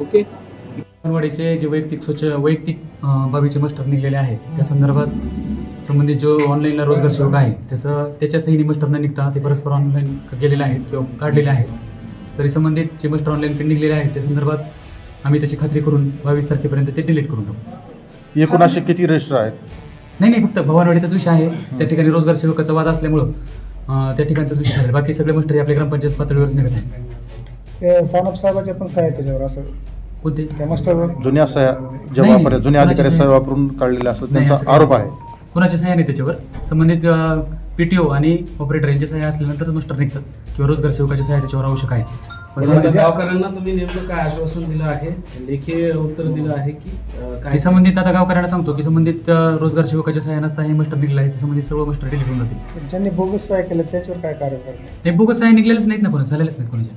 Okay. अंगणवाडीचे जे वैयक्तिक बाबीचे muster निघलेले आहेत त्या संदर्भात संबंधित जो ऑनलाईनला रोजगार सेवक आहे त्याच्या सहीने मस्टर न निघता ते परस्पर ऑनलाईन गेलेले आहेत किंवा काढलेले आहेत. तरी संबंधित जे मस्टर ऑनलाईन निघलेले आहेत त्या संदर्भात आम्ही त्याची खात्री करून 22 तारखेपर्यंत ते डिलीट करून टाकू. एकूण असे किती रजिस्टर आहेत? नाही, फक्त भवानवाडीचाच विषय आहे. त्या ठिकाणी रोजगार सेवकाचा वाद असल्यामुळं त्या ठिकाणचाच विषय आहे. बाकी सगळे मस्टर आपल्या ग्रामपंचायत पातळीवरच निघत आहेत. सानप साहेबाच्या पण सह्या त्याच्यावर असं कोणते त्या मास्टरवर जुन्या सह्या जेव्हा जुन्या अधिकारी सह्या वापरून काढलेल्या असतात त्यांचा आरोप आहे. कोणाच्या सह्या नाही त्याच्यावर. संबंधित PTO आणि ऑपरेटर यांच्या सह्या असल्यानंतर मस्टर निघतात किंवा रोजगार सेवकाच्या सह्या त्याच्यावर आवश्यक आहे. गावकऱ्यांना तुम्ही नेमकं काय आश्वासन दिलं आहे, लेखी उत्तर दिलं आहे की ते काय? संबंधित आता गावकऱ्यांना सांगतो की संबंधित रोजगार सेवकाच्या सह्या नसता हे मस्टर निघलं आहे ते संबंधित सर्व मस्टर डिलीट होऊन जातील. ज्यांनी बोगस सह्या केल्या त्याच्यावर काय कार्य करणार? हे बोगस सह्या निघलेलेच नाहीत ना, कोणा झालेलेच नाहीत कोणाच्या.